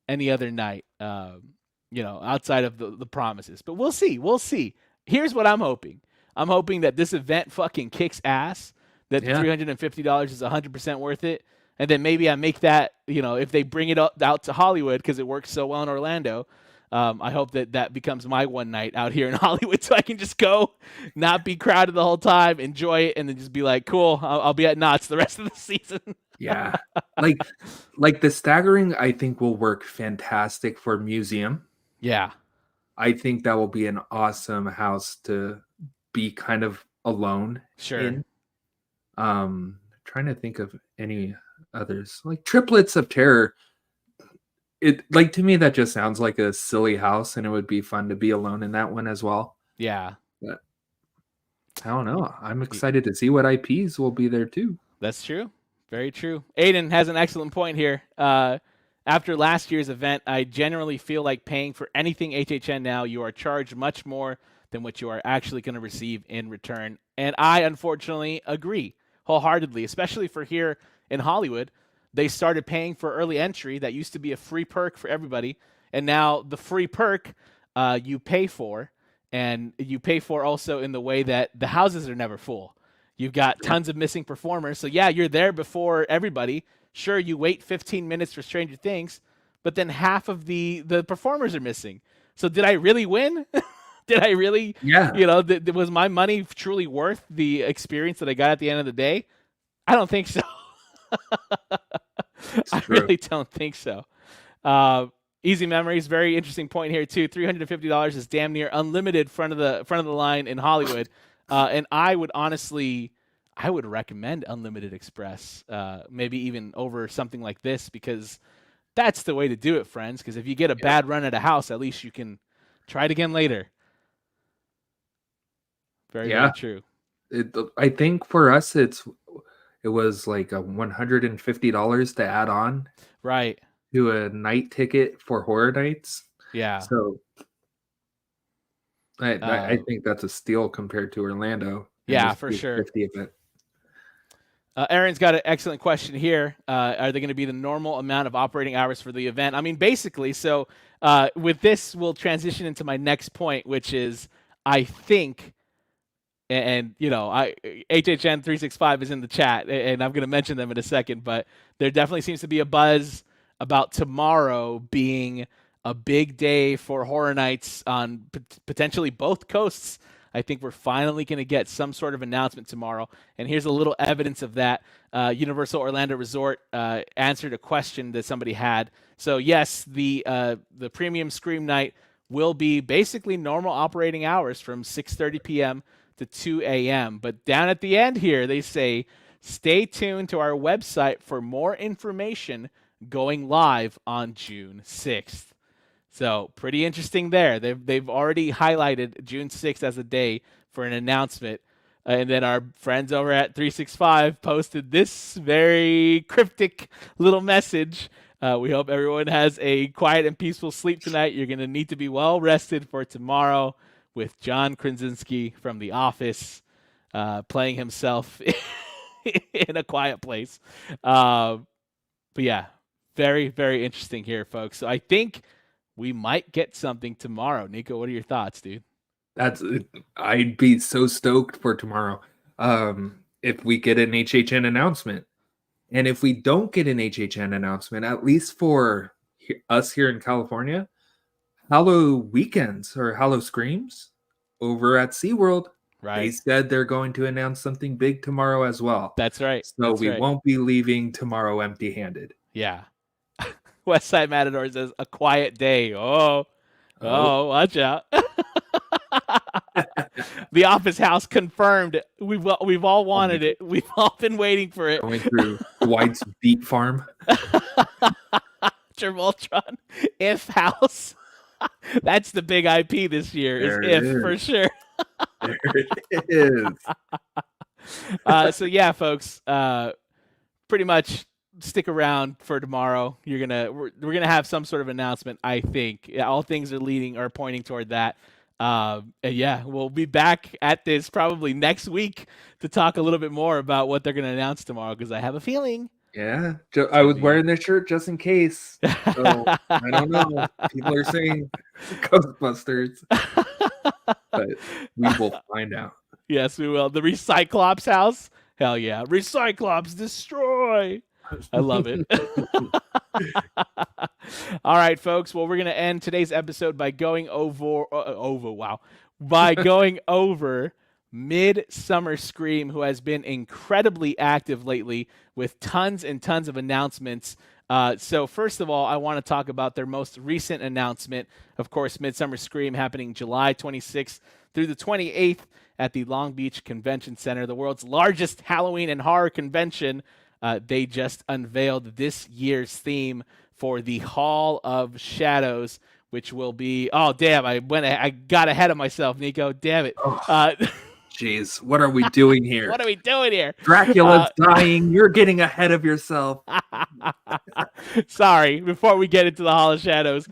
any other night, you know, outside of the promises. But we'll see. We'll see. Here's what I'm hoping. I'm hoping that this event fucking kicks ass, that $350 is 100% worth it. And then maybe I make that, you know, if they bring it out to Hollywood because it works so well in Orlando, I hope that becomes my one night out here in Hollywood so I can just go, not be crowded the whole time, enjoy it, and then just be like, cool, I'll be at Knott's the rest of the season. Yeah. Like the staggering, I think, will work fantastic for museum. Yeah. I think that will be an awesome house to be kind of alone in. Trying to think of any others, like Triplets of Terror. It, like, to me, that just sounds like a silly house, and it would be fun to be alone in that one as well. Yeah. But I don't know. I'm excited to see what IPs will be there too. That's true. Very true. Aiden has an excellent point here. After last year's event, I generally feel like paying for anything HHN now, you are charged much more than what you are actually going to receive in return. And I, unfortunately, agree wholeheartedly, especially for here in Hollywood. They started paying for early entry. That used to be a free perk for everybody. And now the free perk you pay for, and you pay for also in the way that the houses are never full. You've got tons of missing performers. So yeah, you're there before everybody. Sure, you wait 15 minutes for Stranger Things, but then half of the performers are missing. So did I really win? Did I really, you know, was my money truly worth the experience that I got at the end of the day? I don't think so. I really don't think so. Easy memories, very interesting point here too. $350 is damn near unlimited front of the line in Hollywood, and I would recommend Unlimited Express, maybe even over something like this, because that's the way to do it, friends. Because if you get a bad run at a house, at least you can try it again later. Very true. I think for us, it was like a $150 to add on. Right. To a night ticket for Horror Nights. Yeah. So I think that's a steal compared to Orlando. Yeah, for sure. 50 event. Aaron's got an excellent question here. Are they going to be the normal amount of operating hours for the event? I mean, basically. So with this, we'll transition into my next point, which is I think, and HHN 365 is in the chat, and I'm going to mention them in a second, but there definitely seems to be a buzz about tomorrow being a big day for Horror Nights on potentially both coasts. I think we're finally going to get some sort of announcement tomorrow. And here's a little evidence of that. Universal Orlando Resort answered a question that somebody had. So yes, the premium Scream night will be basically normal operating hours from 6:30 p.m. to 2 a.m. But down at the end here, they say, stay tuned to our website for more information going live on June 6th. So pretty interesting there. They've already highlighted June 6th as a day for an announcement. And then our friends over at 365 posted this very cryptic little message. We hope everyone has a quiet and peaceful sleep tonight. You're going to need to be well rested for tomorrow with John Krasinski from The Office playing himself in a quiet place. But yeah, very, very interesting here, folks. So I think we might get something tomorrow. Nico, what are your thoughts, dude? I'd be so stoked for tomorrow if we get an HHN announcement. And if we don't get an HHN announcement, at least for us here in California, Hallow Weekends or Hallow Screams over at SeaWorld, right? They said they're going to announce something big tomorrow as well. That's right. So we won't be leaving tomorrow empty-handed. Yeah. Westside Matador says a quiet day. Oh, watch out. The Office House confirmed. We've all wanted it. We've all been waiting for it. Going through Dwight's Beat Farm. Travoltron, If House. That's the big IP this year. Is If for sure. There it is. So yeah, folks. Pretty much. Stick around for tomorrow. We're gonna have some sort of announcement. I think all things are pointing toward that. And yeah, we'll be back at this probably next week to talk a little bit more about what they're gonna announce tomorrow, because I have a feeling. Yeah, I was wearing this shirt just in case. So I don't know. People are saying Ghostbusters, but we will find out. Yes, we will. The Recyclops house. Hell yeah, Recyclops destroy. I love it. All right, folks. Well, we're going to end today's episode by going over Midsummer Scream, who has been incredibly active lately with tons and tons of announcements. So first of all, I want to talk about their most recent announcement. Of course, Midsummer Scream happening July 26th through the 28th at the Long Beach Convention Center, the world's largest Halloween and horror convention. They just unveiled this year's theme for the Hall of Shadows, which will be... Oh, damn, I got ahead of myself, Nico. Damn it. Jeez, what are we doing here? What are we doing here? Dracula's dying. You're getting ahead of yourself. Sorry, before we get into the Hall of Shadows,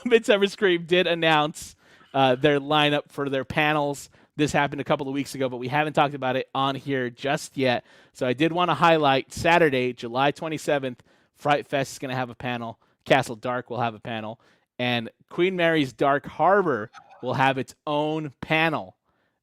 Midsummer Scream did announce their lineup for their panels. This happened a couple of weeks ago, but we haven't talked about it on here just yet. So I did want to highlight Saturday, July 27th, Fright Fest is going to have a panel. Castle Dark will have a panel. And Queen Mary's Dark Harbor will have its own panel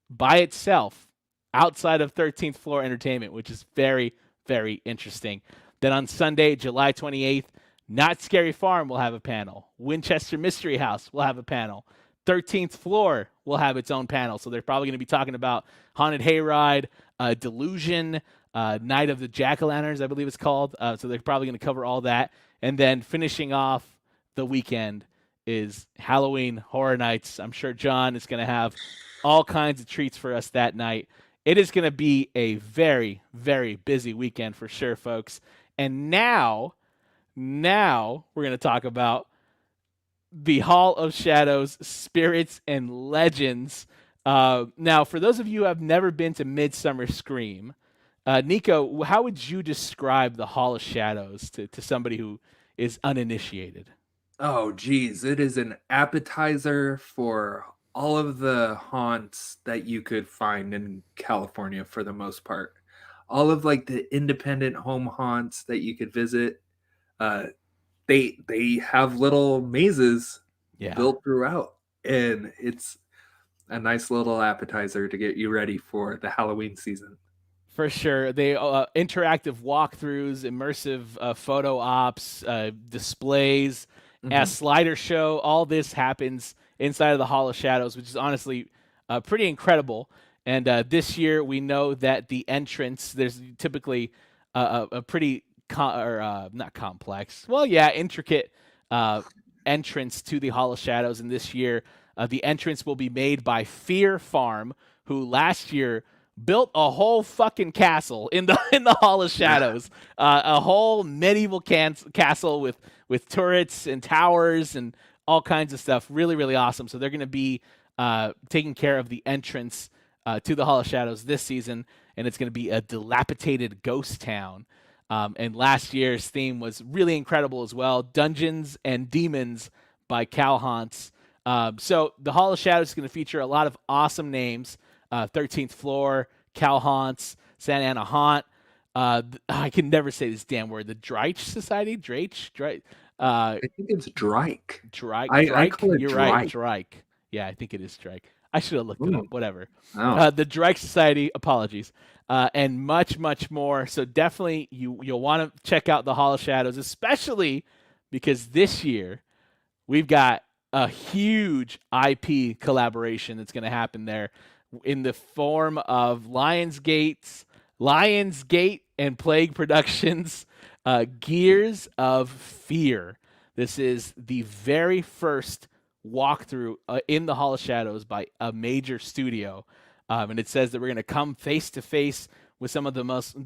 by itself outside of 13th Floor Entertainment, which is very, very interesting. Then on Sunday, July 28th, Not Scary Farm will have a panel. Winchester Mystery House will have a panel. 13th Floor will have its own panel. So they're probably going to be talking about Haunted Hayride, Delusion, Night of the Jack-O'-Lanterns, I believe it's called. So they're probably going to cover all that. And then finishing off the weekend is Halloween Horror Nights. I'm sure John is going to have all kinds of treats for us that night. It is going to be a very, very busy weekend for sure, folks. And now we're going to talk about the Hall of Shadows, Spirits and Legends. Now, for those of you who have never been to Midsummer Scream, Nico, how would you describe the Hall of Shadows to somebody who is uninitiated? Oh, geez. It is an appetizer for all of the haunts that you could find in California for the most part. All of like the independent home haunts that you could visit. Uh, they have little mazes Yeah. built throughout, and it's a nice little appetizer to get you ready for the Halloween season. For sure. They interactive walkthroughs, immersive photo ops, displays, a slider show. All this happens inside of the Hall of Shadows, which is honestly pretty incredible. And this year, we know that the entrance, there's typically a pretty, not complex, well, yeah, intricate entrance to the Hall of Shadows. And this year, the entrance will be made by Fear Farm, who last year built a whole fucking castle in the Hall of Shadows, a whole medieval castle with turrets and towers and all kinds of stuff. Really, really awesome. So they're going to be taking care of the entrance to the Hall of Shadows this season, and it's going to be a dilapidated ghost town. And last year's theme was really incredible as well, Dungeons and Demons by Cal Haunts. So the Hall of Shadows is going to feature a lot of awesome names. 13th Floor, Cal Haunts, Santa Ana Haunt. I can never say this damn word. The Dreich Society? Dreich? I think it's Drike. Dreich? I call it You're Drike. right, Dreich. Yeah, I think it is Dreich. I should have looked it up. Whatever. Oh. The Dreich Society, apologies. And much, much more. So definitely you'll want to check out the Hall of Shadows, especially because this year we've got a huge IP collaboration that's going to happen there in the form of Lionsgate and Plague Productions, Gears of Fear. This is the very first walkthrough in the Hall of Shadows by a major studio, and it says that we're going to come face to face with some of the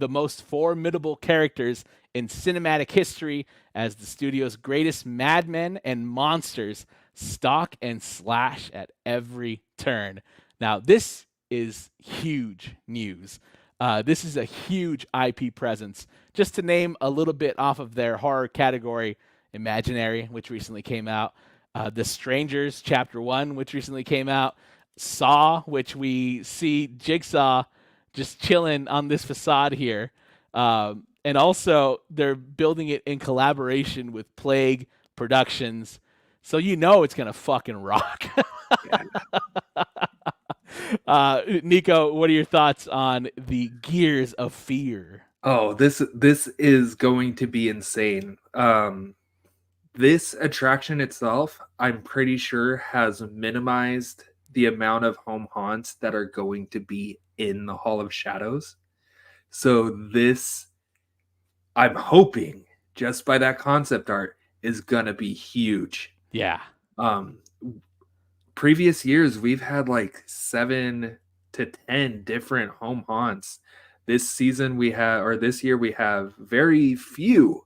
most formidable characters in cinematic history as the studio's greatest madmen and monsters stalk and slash at every turn. Now, this is huge news. This is a huge IP presence. Just to name a little bit off of their horror category, Imaginary, which recently came out, The Strangers, Chapter 1, which recently came out, Saw, which we see Jigsaw just chilling on this facade here. And also, they're building it in collaboration with Plague Productions. So you know it's going to fucking rock. Nico, what are your thoughts on the Gears of Fear? Oh, this is going to be insane. This attraction itself, I'm pretty sure, has minimized the amount of home haunts that are going to be in the Hall of Shadows. So this, I'm hoping, just by that concept art, is gonna be huge. Yeah. Previous years, we've had like 7 to 10 different home haunts. This year we have very few,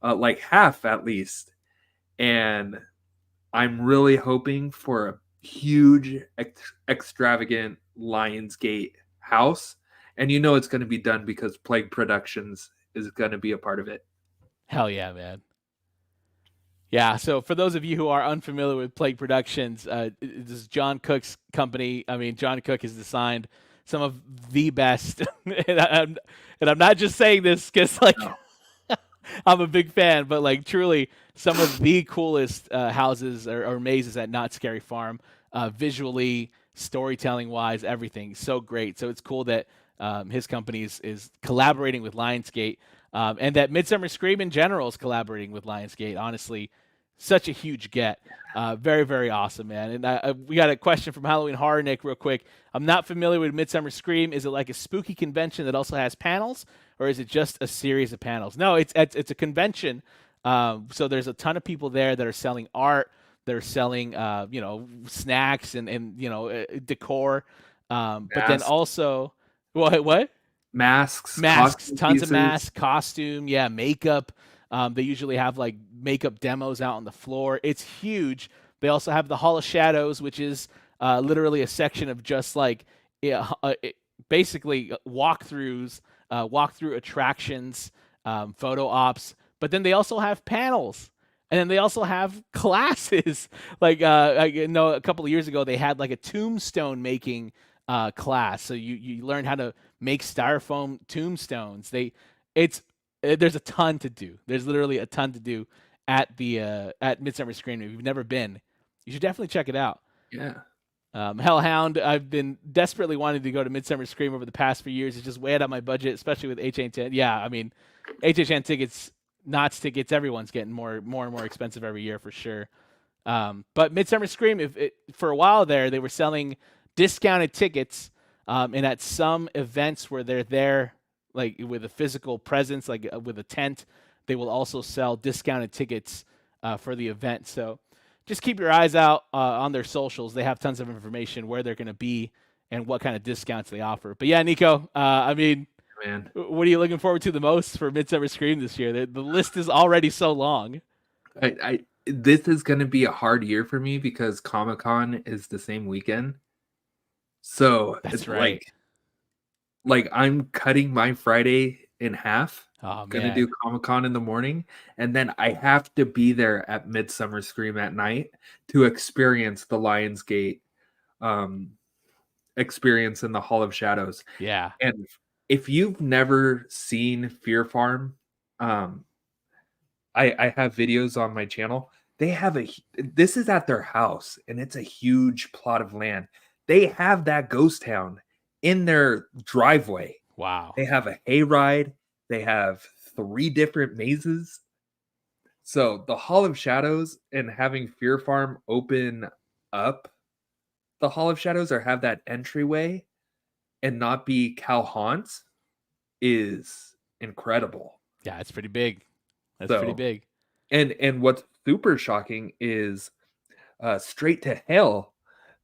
like half at least. And I'm really hoping for a huge, extravagant Lionsgate house. And you know it's going to be done because Plague Productions is going to be a part of it. Hell yeah, man. Yeah, so for those of you who are unfamiliar with Plague Productions, this is John Cook's company. I mean, John Cook has designed some of the best, and I'm not just saying this because, like, no. I'm a big fan, but, like, truly some of the coolest houses or mazes at Knott Scary Farm, visually, storytelling-wise, everything. So great. So it's cool that his company is collaborating with Lionsgate, and that Midsummer Scream in general is collaborating with Lionsgate. Honestly, such a huge get. Very, very awesome, man. And we got a question from Halloween Horror Nick real quick. I'm not familiar with Midsummer Scream. Is it like a spooky convention that also has panels, or is it just a series of panels? No, it's a convention So there's a ton of people there that are selling art. They're selling, snacks and decor. But then Masks, also, what? masks, Masks, costume tons of pieces. masks, costume, yeah, makeup. They usually have like makeup demos out on the floor. It's huge. They also have the Hall of Shadows, which is literally a section of just like basically walkthroughs, walkthrough attractions, photo ops. But then they also have panels. And then they also have classes. Like I know a couple of years ago they had like a tombstone making class. So you learn how to make styrofoam tombstones. It's there's a ton to do. There's literally a ton to do at the at Midsummer Scream. If you've never been, you should definitely check it out. Yeah. Hellhound, I've been desperately wanting to go to Midsummer Scream over the past few years. It's just way out of my budget, especially with HHN. Yeah, I mean, HHN tickets, Knott's tickets, everyone's getting more and more expensive every year for sure. But Midsummer Scream, for a while there, they were selling discounted tickets, and at some events where they're there, like with a physical presence, like with a tent, they will also sell discounted tickets for the event. So just keep your eyes out on their socials. They have tons of information where they're going to be and what kind of discounts they offer. But yeah, Nico, I mean, Man. what are you looking forward to the most for Midsummer Scream this year? The list is already so long. I this is gonna be a hard year for me because Comic-Con is the same weekend. So That's it's right. like I'm cutting my Friday in half. Oh Gonna man. do Comic-Con in the morning, and then I have to be there at Midsummer Scream at night to experience the Lionsgate um experience in the Hall of Shadows. Yeah. And if you've never seen Fear Farm, um, I have videos on my channel. They have this is at their house, and it's a huge plot of land. They have that ghost town in their driveway. Wow. They have a hayride. They have 3 different mazes. So the Hall of Shadows and having Fear Farm open up the Hall of Shadows or have that entryway and not be Cal Haunts is incredible. Yeah, it's pretty big. That's pretty So big. and what's super shocking is Straight to Hell,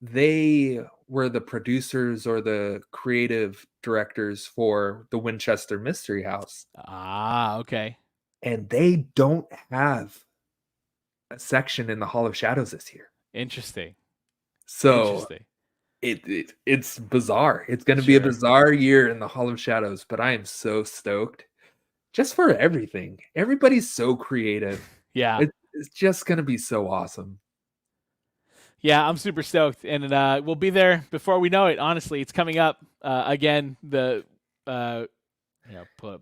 they were the producers or the creative directors for the Winchester Mystery House, Ah, okay. and they don't have a section in the Hall of Shadows this year. Interesting. So Interesting. it's bizarre. It's going to be a Sure. bizarre year in the Hall of Shadows, but I am so stoked just for everything. Everybody's so creative. Yeah. It's just going to be so awesome. Yeah, I'm super stoked, and we'll be there before we know it. Honestly, it's coming up again. Pull up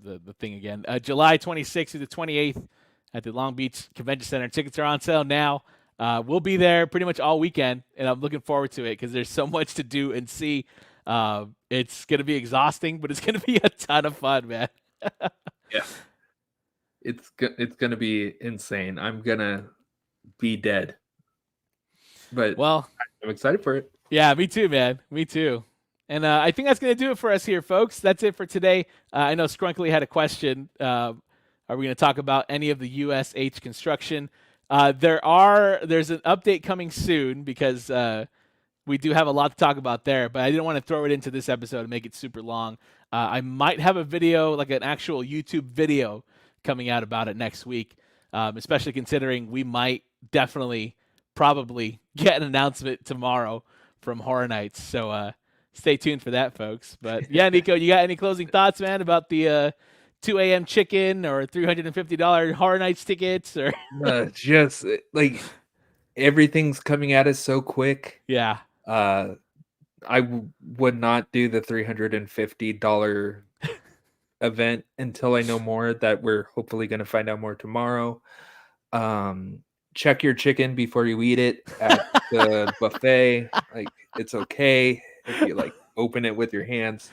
the thing again. July 26th to the 28th at the Long Beach Convention Center. Tickets are on sale now. We'll be there pretty much all weekend, and I'm looking forward to it because there's so much to do and see. It's gonna be exhausting, but it's gonna be a ton of fun, man. Yeah. It's going to be insane. I'm going to be dead. But Well, I'm excited for it. yeah, me too, man. Me too. And I think that's going to do it for us here, folks. That's it for today. I know Scrunkly had a question. Are we going to talk about any of the USH construction? There's an update coming soon because we do have a lot to talk about there, but I didn't want to throw it into this episode and make it super long. I might have a video, like an actual YouTube video, coming out about it next week, especially considering we might definitely, probably get an announcement tomorrow from Horror Nights. So stay tuned for that, folks. But yeah, Nico, you got any closing thoughts, man, about the 2 a.m. chicken or $350 Horror Nights tickets? Or Just like everything's coming at us so quick. yeah. Would not do the $350 event until I know more. That we're hopefully going to find out more tomorrow. Check your chicken before you eat it at the buffet. Like, it's okay if you like open it with your hands.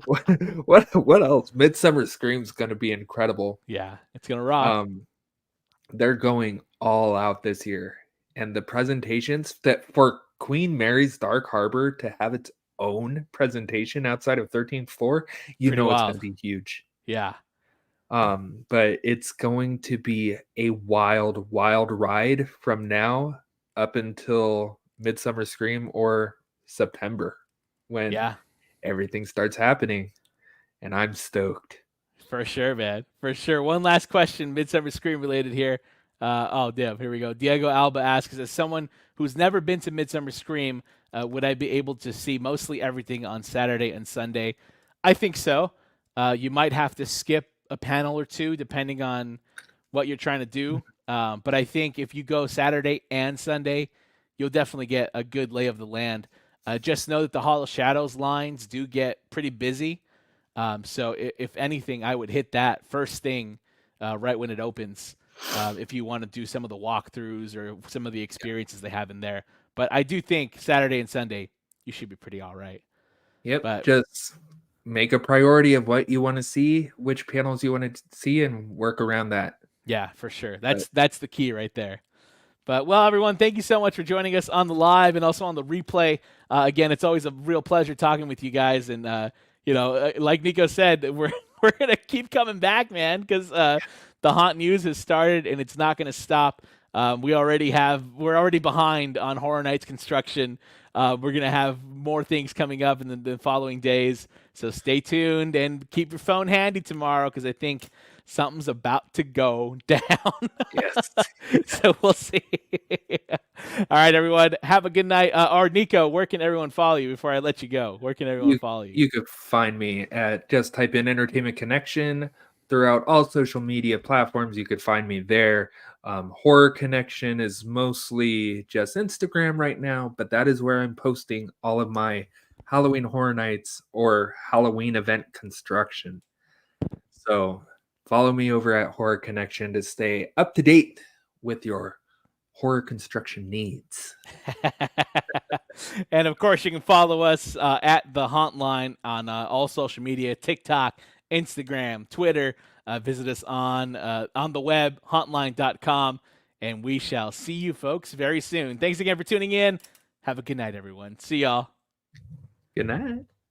What else? Midsummer Scream's going to be incredible. Yeah, it's gonna rock. They're going all out this year, and the presentations that for Queen Mary's Dark Harbor to have its own presentation outside of 13th floor, you Pretty know it's wild. going to be huge. Yeah. But it's going to be a wild, wild ride from now up until Midsummer Scream or September when Yeah, everything starts happening. And I'm stoked. for sure, man. For sure. One last question, Midsummer Scream related here. Here we go. Diego Alba asks, as someone who's never been to Midsummer Scream, would I be able to see mostly everything on Saturday and Sunday? I think so. You might have to skip a panel or two depending on what you're trying to do. But I think if you go Saturday and Sunday, you'll definitely get a good lay of the land. Just know that the Hall of Shadows lines do get pretty busy. So if anything, I would hit that first thing right when it opens if you want to do some of the walkthroughs or some of the experiences they have in there. But I do think Saturday and Sunday, you should be pretty all right. Yep. But Just make a priority of what you want to see, which panels you want to see, and work around that. yeah, for sure. But That's the key right there. But, well, everyone, thank you so much for joining us on the live and also on the replay. Again, it's always a real pleasure talking with you guys. And, like Nico said, we're going to keep coming back, man, because the Haunt News has started and it's not going to stop. We're already behind on Horror Nights construction. We're going to have more things coming up in the following days. So stay tuned and keep your phone handy tomorrow because I think something's about to go down. yes. So we'll see. All right, everyone. Have a good night. Or Nico, where can everyone follow you before I let you go? Where can everyone follow you? You could find me at just type in Entertainment Connection throughout all social media platforms. You could find me there. Horror Connection is mostly just Instagram right now, but that is where I'm posting all of my Halloween Horror Nights or Halloween event construction. So follow me over at Horror Connection to stay up to date with your horror construction needs. And of course, you can follow us at the Hauntline on all social media: TikTok, Instagram, Twitter. Visit us on the web, hauntline.com, and we shall see you folks very soon. Thanks again for tuning in. Have a good night, everyone. See y'all. Good night.